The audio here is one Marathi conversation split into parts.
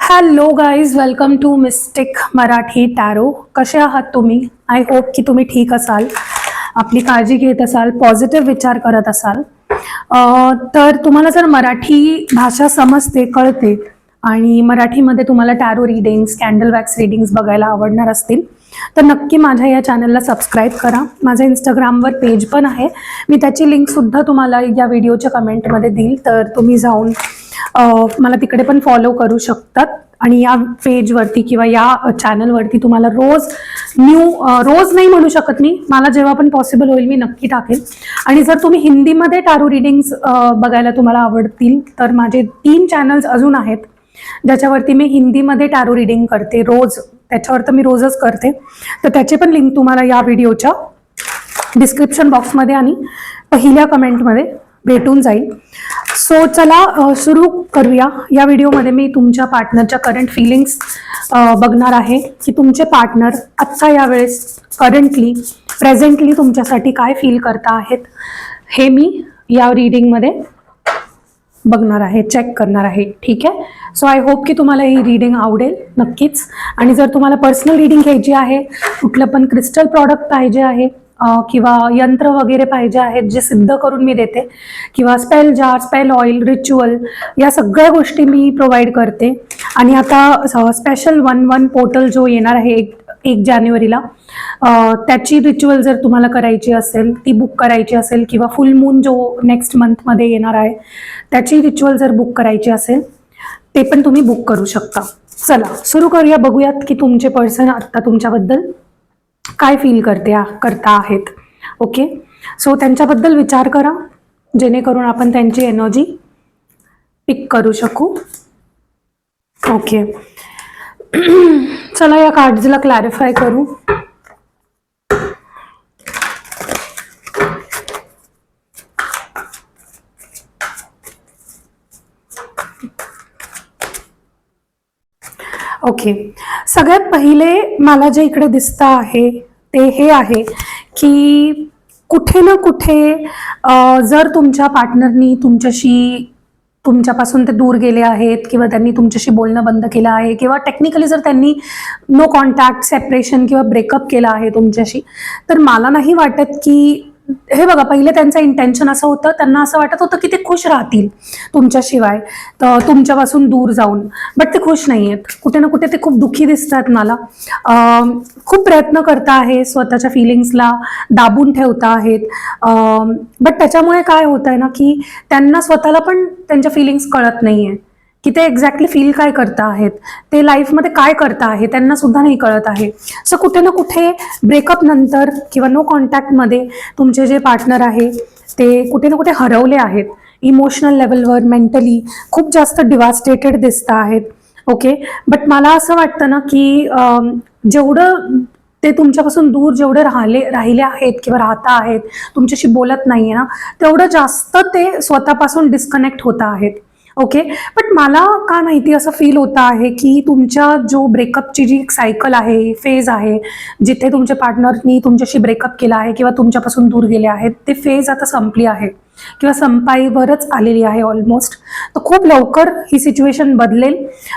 Hello guys, welcome to mystic Marathi tarot. कसे आहात तुम्ही? आय होप की तुम्ही ठीक असाल, आपली काळजी घेत असाल, पॉझिटिव्ह विचार करत असाल. तर तुम्हाला जर मराठी भाषा समजते, कळते आणि मराठीमध्ये तुम्हाला tarot readings, candle wax readings बघायला आवडणार असतील तर नक्की माझ्या या चॅनलला सबस्क्राईब करा. माझं इंस्टाग्रामवर पेज पण आहे, मी त्याची लिंकसुद्धा तुम्हाला या व्हिडिओच्या कमेंटमध्ये देईल, तर तुम्ही जाऊन मला तिकडे पण फॉलो करू शकतात. आणि या पेजवरती किंवा या चॅनलवरती तुम्हाला रोज रोज नाही म्हणू शकत मी, मला जेव्हा पण पॉसिबल होईल मी नक्की टाकेल. आणि जर तुम्ही हिंदीमध्ये टॅरो रिडिंग्स बघायला तुम्हाला आवडतील तर माझे 3 चॅनल्स अजून आहेत ज्याच्यावरती मी हिंदीमध्ये टॅरो रिडिंग करते रोज. त्याच्यावर तर मी रोजच करते, तर त्याची पण लिंक तुम्हाला या व्हिडिओच्या डिस्क्रिप्शन बॉक्समध्ये आणि पहिल्या कमेंटमध्ये भेटून जाईल. सो चला सुरू करूया. या व्हिडिओमध्ये मी तुमच्या पार्टनरच्या करंट फिलिंग्स बघणार आहे की तुमचे पार्टनर आत्ता यावेळेस करंटली प्रेझेंटली तुमच्यासाठी काय फील करता आहेत हे मी या रीडिंगमध्ये बघणार आहे, चेक करणार आहे. ठीक आहे. सो आय होप की तुम्हाला ही रीडिंग आवडेल नक्कीच. आणि जर तुम्हाला पर्सनल रीडिंग घ्यायची आहे, कुठलं पण क्रिस्टल प्रॉडक्ट पाहिजे आहे किंवा यंत्र वगैरे पाहिजे आहेत जे सिद्ध करून मी देते, किंवा स्पेल जार, स्पेल ऑइल, रिच्युअल, या सगळ्या गोष्टी मी प्रोव्हाइड करते. आणि आता स्पेशल 1/1 पोर्टल जो येणार आहे 1 जानेवारीला, त्याची रिच्युअल जर तुम्हाला करायची असेल, ती बुक करायची असेल, किंवा फुल मून जो नेक्स्ट मंथमध्ये येणार आहे त्याची रिच्युअल जर बुक करायची असेल ते पण तुम्ही बुक करू शकता. चला सुरू करूया. बघूयात की तुमचे पर्सन आत्ता तुमच्याबद्दल काय फील करता आहेत. ओके. सो त्यांच्याबद्दल विचार करा जेणेकरून आपण त्यांची एनर्जी पिक करू शकू. ओके. चला या कार्ड्सला क्लॅरिफाय करू. ओके. सगळ्यात पहिले मला जे इकडे दिसतं आहे ते हे आहे की कुठे ना कुठे जर तुमच्या पार्टनरनी तुमच्यापासून ते दूर गेले आहेत किंवा त्यांनी तुमच्याशी बोलणं बंद केलं आहे, किंवा टेक्निकली जर त्यांनी नो कॉन्टॅक्ट, सेपरेशन किंवा ब्रेकअप केलं आहे तुमच्याशी, तर मला नाही वाटत की हे बघा, पहिले त्यांचं इंटेन्शन असं होतं, त्यांना असं वाटत होतं की ते खुश राहतील तुमच्याशिवाय, तर तुमच्यापासून दूर जाऊन. बट ते खुश नाही आहेत. कुठे ना कुठे ते खूप दुःखी दिसतात मला. खूप प्रयत्न करता आहे, स्वतःच्या फिलिंग्सला दाबून ठेवता आहेत. बट त्याच्यामुळे काय होत आहे ना की त्यांना स्वतःला पण त्यांच्या फिलिंग्स कळत नाही आहे की ते एक्झॅक्टली फील काय करता आहेत, ते लाईफमध्ये काय करता आहे त्यांना सुद्धा नाही कळत आहे. सो कुठे ना कुठे ब्रेकअप नंतर किंवा नो कॉन्टॅक्टमध्ये तुमचे जे पार्टनर आहे ते कुठे ना कुठे हरवले आहेत. इमोशनल लेवलवर, मेंटली खूप जास्त डिवास्टेटेड दिसत आहेत. ओके. बट मला असं वाटतं ना की जेवढं ते तुमच्यापासून दूर जेवढे राहिले आहेत किंवा राहता आहेत, तुमच्याशी बोलत नाही आहे ना, तेवढं जास्त ते स्वतःपासून डिस्कनेक्ट होत आहेत. ओके. बट मला काय माहिती असं फील होतं आहे की तुमच्या जो ब्रेकअपची जी सायकल आहे, फेज आहे, जिथे तुमच्या पार्टनरनी तुमच्याशी ब्रेकअप केला आहे किंवा तुमच्यापासून दूर गेले आहेत, ते फेज आता संपली आहे किंवा संपाईवरच आलेली आहे ऑलमोस्ट. तर खूप लवकर ही सिच्युएशन बदलेल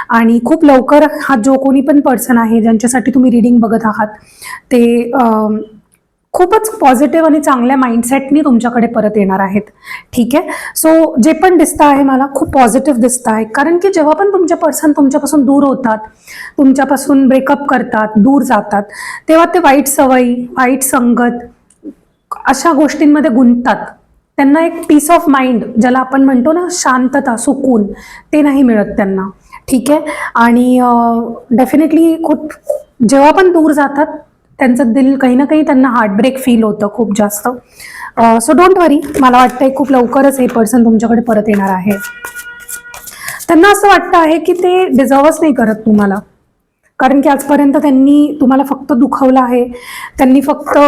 आणि खूप लवकर हा जो कोणी पण पर्सन आहे ज्यांच्यासाठी तुम्ही रिडिंग बघत आहात ते खूपच पॉझिटिव्ह आणि चांगल्या माइंडसेटनी तुमच्याकडे परत येणार आहेत. ठीक आहे. सो जे पण दिसतं आहे मला खूप पॉझिटिव्ह दिसतं आहे, कारण की जेव्हा पण तुमचे पर्सन तुमच्यापासून दूर होतात, तुमच्यापासून ब्रेकअप करतात, दूर जातात, तेव्हा ते वाईट सवयी, वाईट संगत अशा गोष्टींमध्ये गुंततात. त्यांना एक पीस ऑफ माइंड, ज्याला आपण म्हणतो ना शांतता, सुकून, ते नाही मिळत त्यांना. ठीक आहे. आणि डेफिनेटली खूप जेव्हा पण दूर जातात त्यांचं दिल काही ना काही त्यांना हार्टब्रेक फील होतं खूप जास्त. सो डोंट वरी, मला वाटतंय खूप लवकरच हे पर्सन तुमच्याकडे परत येणार आहे. त्यांना असं वाटतं आहे की ते डिझर्वच नाही करत तुम्हाला, कारण की आजपर्यंत त्यांनी तुम्हाला फक्त दुखवलं आहे, त्यांनी फक्त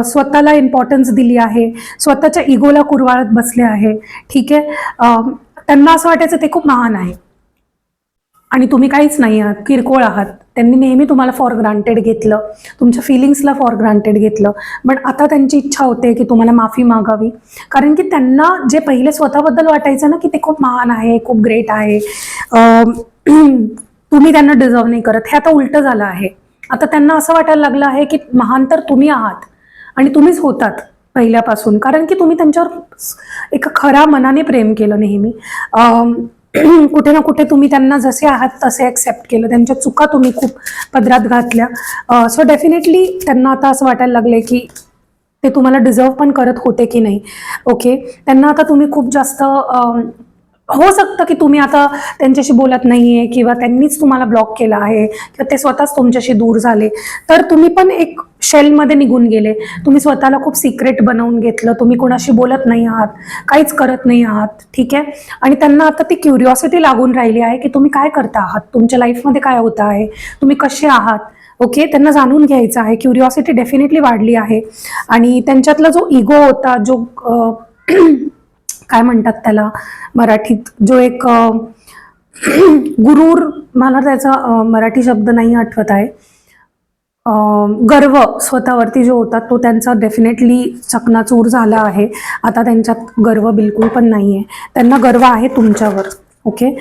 स्वतःला इम्पॉर्टन्स दिली आहे, स्वतःच्या इगोला कुरवाळत बसले आहे. ठीक आहे. त्यांना असं वाटायचं ते खूप महान आहे आणि तुम्ही काहीच नाही आहात, किरकोळ आहात. त्यांनी नेहमी तुम्हाला फॉर ग्रांटेड घेतलं, तुमच्या फिलिंग्सला फॉर ग्रांटेड घेतलं. पण आता त्यांची इच्छा होते की तुम्हाला माफी मागावी, कारण की त्यांना जे पहिले स्वतःबद्दल वाटायचं ना की ते खूप महान आहे, खूप ग्रेट आहे, तुम्ही त्यांना डिझर्व नाही करत, हे आता उलटं झालं आहे. आता त्यांना असं वाटायला लागलं आहे की महान तर तुम्ही आहात आणि तुम्हीच होतात पहिल्यापासून, कारण की तुम्ही त्यांच्यावर एका खऱ्या मनाने प्रेम केलं नेहमी. कुठे ना कुठे तुम्ही त्यांना जसे आहात तसे ॲक्सेप्ट केलं, त्यांच्या चुका तुम्ही खूप पदरात घातल्या. सो डेफिनेटली त्यांना आता असं वाटायला लागले की ते तुम्हाला डिझर्व पण करत होते की नाही. ओके, त्यांना आता तुम्ही खूप जास्त हो शकतं की तुम्ही आता त्यांच्याशी बोलत नाहीये किंवा त्यांनीच तुम्हाला ब्लॉक केला आहे किंवा ते स्वतःच तुमच्याशी दूर झाले, तर तुम्ही पण एक शेलमध्ये निघून गेले. तुम्ही स्वतःला खूप सिक्रेट बनवून घेतलं, तुम्ही कोणाशी बोलत नाही आहात, काहीच करत नाही आहात. ठीक आहे, आणि त्यांना आता ती क्युरिओसिटी लागून राहिली आहे की तुम्ही काय करता आहात, तुमच्या लाईफमध्ये काय होतं आहे, तुम्ही कसे आहात. ओके, त्यांना जाणून घ्यायचं आहे. क्युरिओसिटी डेफिनेटली वाढली आहे आणि त्यांच्यातला जो इगो होता, जो काय म्हणतात त्याला मराठीत, जो एक गुरूर, मला त्याचा मराठी शब्द नाही आठवत आहे, गर्व स्वतःवरती जो होता तो त्यांचा डेफिनेटली चकनाचूर झाला आहे. आता त्यांच्यात गर्व बिलकुल पण नाही आहे, त्यांना गर्व आहे तुमच्यावर. ओके,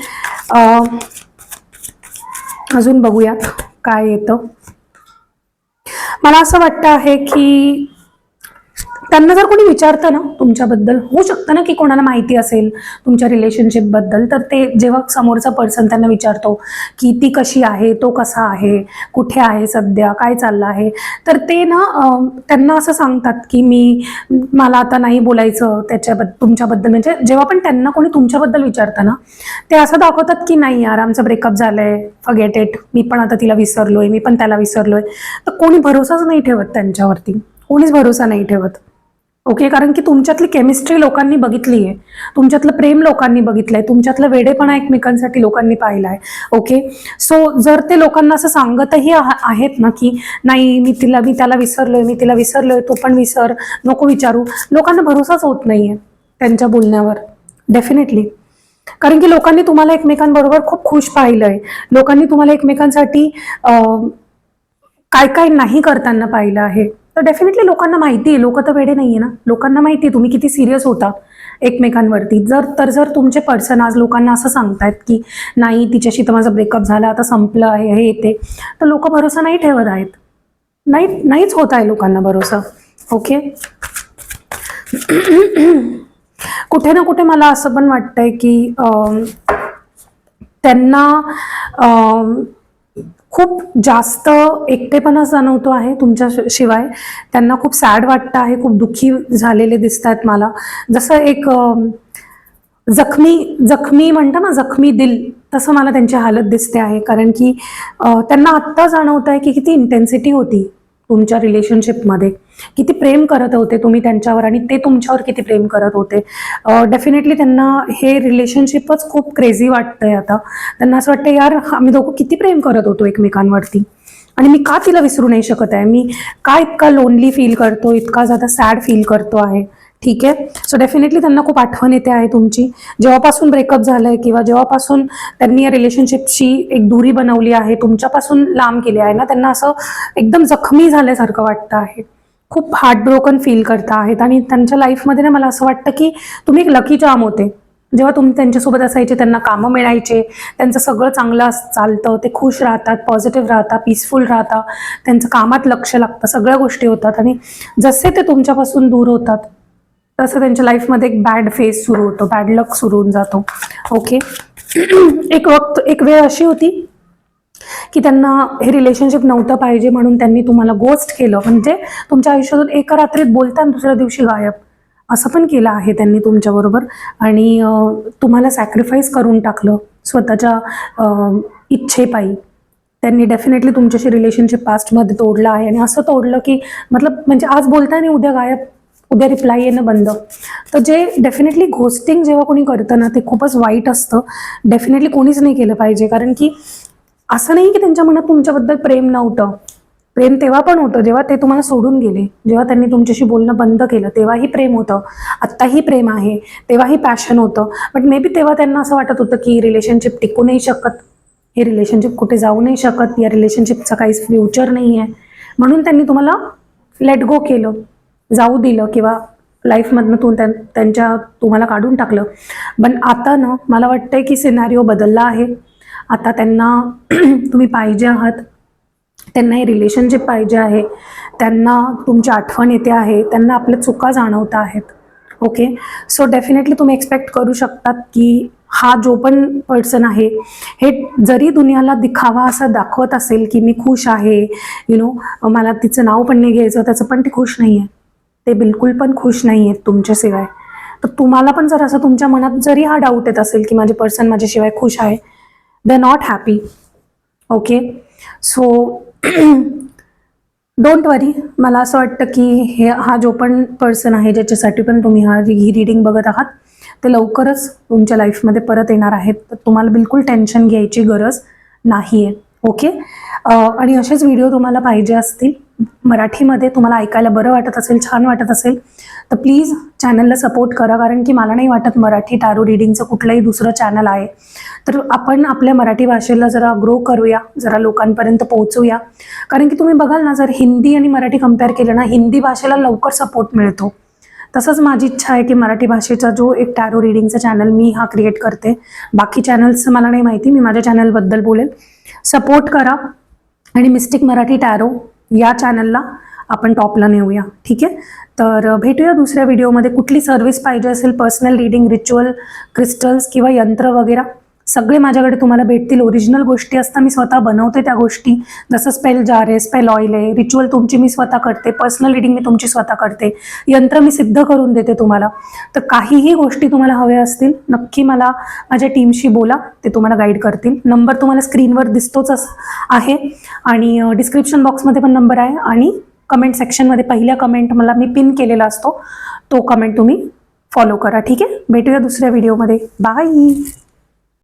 अजून बघूयात काय येतं. मला असं वाटतं आहे की त्यांना जर कोणी विचारतं ना तुमच्याबद्दल, होऊ शकतं ना की कोणाला माहिती असेल तुमच्या रिलेशनशिपबद्दल, तर ते जेव्हा समोरचा पर्सन त्यांना विचारतो की ती कशी आहे, तो कसा आहे, कुठे आहे सध्या, काय चाललं आहे, तर ते ना त्यांना असं सांगतात की मला आता नाही बोलायचं तुमच्याबद्दल. म्हणजे जेव्हा पण त्यांना कोणी तुमच्याबद्दल विचारतं ना, ते असं दाखवतात की नाही यार, आमचं ब्रेकअप झालंय, फॉरगेट इट, मी पण आता तिला विसरलोय, मी पण त्याला विसरलोय. तर कोणी भरोसाच नाही ठेवत त्यांच्यावरती, कोणीच भरोसा नाही ठेवत. ओके, कारण की तुमच्यातली केमिस्ट्री लोकांनी बघितली आहे, तुमच्यातलं प्रेम लोकांनी बघितलंय, तुमच्यातलं वेडेपणा एकमेकांसाठी लोकांनी पाहिलाय. ओके, सो जर ते लोकांना असं सांगतही आहेत ना की नाही मी त्याला विसरलोय, मी तिला विसरलोय, तो पण विसर, नको विचारू, लोकांना भरोसाच होत नाहीये त्यांच्या बोलण्यावर डेफिनेटली. कारण की लोकांनी तुम्हाला एकमेकांबरोबर खूप खुश पाहिलंय, लोकांनी तुम्हाला एकमेकांसाठी काय काय नाही करताना पाहिलं आहे. तर डेफिनेटली लोकांना माहिती आहे, लोक तर वेडे नाहीये ना, लोकांना माहिती आहे तुम्ही किती सिरियस होता एकमेकांवरती. जर तुमचे पर्सन आज लोकांना असं सांगतायत की नाही तिच्याशी तर माझा ब्रेकअप झाला, आता संपलं आहे, हे येते, तर लोक भरोसा नाही ठेवत आहेत, नाहीच होत आहे लोकांना भरोसा. ओके, कुठे ना कुठे मला असं पण वाटतंय की त्यांना खूप जास्त एकटेपणा जाणवतो आहे तुमच्या शिवाय. त्यांना खूप सॅड वाटतं आहे, खूप दुःखी झालेले दिसत आहेत मला. जसं एक जखमी म्हणतं ना, जखमी दिल, तसं मला त्यांची हालत दिसते आहे. कारण की त्यांना आत्ता जाणवत आहे की किती इंटेन्सिटी होती तुमच्या रिलेशनशिपमध्ये, किती प्रेम करत होते तुम्ही त्यांच्यावर आणि ते तुमच्यावर किती प्रेम करत होते. डेफिनेटली त्यांना हे रिलेशनशिपच खूप क्रेझी वाटतंय आता. त्यांना असं वाटतं यार, आम्ही दोघं किती प्रेम करत होतो एकमेकांवरती आणि मी का तिला विसरू नाही शकत आहे, मी का इतका लोनली फील करतो, इतका ज्यादा सॅड फील करतो आहे. ठीक आहे, सो डेफिनेटली त्यांना खूप आठवण येते आहे तुमची. जेव्हापासून ब्रेकअप झालंय किंवा जेव्हापासून त्यांनी या रिलेशनशिपची एक दुरी बनवली आहे, तुमच्यापासून लांब केली आहे ना, त्यांना असं एकदम जखमी झाल्यासारखं वाटतं आहे, खूप हार्टब्रोकन फील करता आहेत. आणि त्यांच्या लाईफमध्ये ना मला असं वाटतं की तुम्ही एक लकी चार्म होते. जेव्हा तुम्ही त्यांच्यासोबत असायचे, त्यांना कामं मिळायचे, त्यांचं सगळं चांगलं चालतं, ते खुश राहतात, पॉझिटिव्ह राहतात, पीसफुल राहतात, त्यांचं कामात लक्ष लागतं, सगळ्या गोष्टी होतात. आणि जसे ते तुमच्यापासून दूर होतात तसं त्यांच्या लाईफमध्ये एक बॅड फेज सुरू होतो, बॅड लक सुरू होऊन जातो. ओके, एक वेळ अशी होती की त्यांना हे रिलेशनशिप नव्हतं पाहिजे म्हणून त्यांनी तुम्हाला गोस्ट केलं, म्हणजे तुमच्या आयुष्यातून एका रात्रीत बोलता दुसऱ्या दिवशी गायब, असं पण केलं आहे त्यांनी तुमच्याबरोबर. आणि तुम्हाला सॅक्रिफाईस करून टाकलं स्वतःच्या इच्छेपायी. त्यांनी डेफिनेटली तुमच्याशी रिलेशनशिप पास्टमध्ये तोडलं आहे आणि असं तोडलं की म्हणजे आज बोलताय आणि उद्या गायब, उद्या रिप्लाय येणं बंद. तर जे डेफिनेटली घोस्टिंग जेव्हा कोणी करतं ना, ते खूपच वाईट असतं. डेफिनेटली कोणीच नाही केलं पाहिजे. कारण की असं नाही की त्यांच्या मनात तुमच्याबद्दल प्रेम नव्हतं, प्रेम तेव्हा पण होतं जेव्हा ते तुम्हाला सोडून गेले, जेव्हा त्यांनी तुमच्याशी बोलणं बंद केलं तेव्हाही प्रेम होतं, आत्ताही प्रेम आहे, तेव्हाही पॅशन होतं. बट मे बी तेव्हा त्यांना असं वाटत होतं की रिलेशनशिप टिकू नाही शकत, हे रिलेशनशिप कुठे जाऊ नाही शकत, या रिलेशनशिपचा काहीच फ्युचर नाही आहे, म्हणून त्यांनी तुम्हाला लेट गो केलं, जाऊ दिलं किंवा लाईफमधनं तुम्हाला काढून टाकलं. पण आता ना मला वाटतंय की सिनारिओ बदलला आहे. आता त्यांना तुम्ही पाहिजे आहात, त्यांना हे रिलेशनशिप पाहिजे आहे, त्यांना तुमची आठवण येते आहे, त्यांना आपल्या चुका जाणवता आहेत. ओके, सो डेफिनेटली तुम्ही एक्सपेक्ट करू शकतात की हा जो पण पर्सन आहे हे जरी दुनियाला दिखावा असं दाखवत असेल की मी खुश आहे, मला तिचं नाव पण नाही घ्यायचं, त्याचं पण ते खुश नाही आहे, ते बिलकुल पण खुश नाही आहेत तुमच्याशिवाय. तर तुम्हाला पण जर असं तुमच्या मनात जरी हा डाऊट येत असेल की माझे पर्सन माझ्याशिवाय खुश आहे, they not happy. Okay, so don't worry. मला असं वाटतं की हा जो पण पर्सन आहे ज्याच्यासाठी पण तुम्ही ही रीडिंग बघत आहात, ते लवकरच तुमच्या लाईफमध्ये परत येणार आहेत. तर तुम्हाला बिलकुल टेन्शन घ्यायची गरज नाही आहे. ओके, आणि असेच व्हिडिओ तुम्हाला पाहिजे असतील मराठीमध्ये, तुम्हाला ऐकायला बरं वाटत असेल, छान वाटत असेल, तर प्लीज चॅनलला सपोर्ट करा. कारण की मला नाही वाटत मराठी टॅरो रीडिंगचं कुठलंही दुसरं चॅनल आहे. तर आपण आपल्या मराठी भाषेला जरा ग्रो करूया, जरा लोकांपर्यंत पोहोचूया. कारण की तुम्ही बघाल ना, जर हिंदी आणि मराठी कम्पेअर केलं ना, हिंदी भाषेला लवकर सपोर्ट मिळतो. तसंच माझी इच्छा आहे की मराठी भाषेचा जो एक टॅरो रीडिंगचा चॅनल मी हा क्रिएट करते, बाकी चॅनल्सचं मला नाही माहिती, मी माझ्या चॅनलबद्दल बोलेल. सपोर्ट करा आणि मिस्टिक मराठी टॅरो या चॅनलला आपण टॉपला नेऊया. ठीक आहे, तर भेटूया दुसऱ्या व्हिडिओमध्ये. कुठली सर्व्हिस पाहिजे असेल, पर्सनल रीडिंग, रिच्युअल, क्रिस्टल्स किंवा यंत्र वगैरे, सगळे माझ्याकडे तुम्हाला भेटतील. ओरिजिनल गोष्टी असतात, मी स्वतः बनवते त्या गोष्टी, जसं स्पेल जार आहे, स्पेल ऑइल आहे, रिच्युअल तुमची मी स्वतः करते, पर्सनल रीडिंग मी तुमची स्वतः करते, यंत्र मी सिद्ध करून देते तुम्हाला. तर काहीही गोष्टी तुम्हाला हव्या असतील, नक्की मला माझ्या टीमशी बोला, ते तुम्हाला गाईड करतील. नंबर तुम्हाला स्क्रीनवर दिसतोच आहे आणि डिस्क्रिप्शन बॉक्समध्ये पण नंबर आहे, आणि कमेंट सेक्शनमध्ये पहिल्या कमेंट मला मी पिन केलेला असतो, तो कमेंट तुम्ही फॉलो करा. ठीक आहे, भेटूया दुसऱ्या व्हिडिओमध्ये. बाय.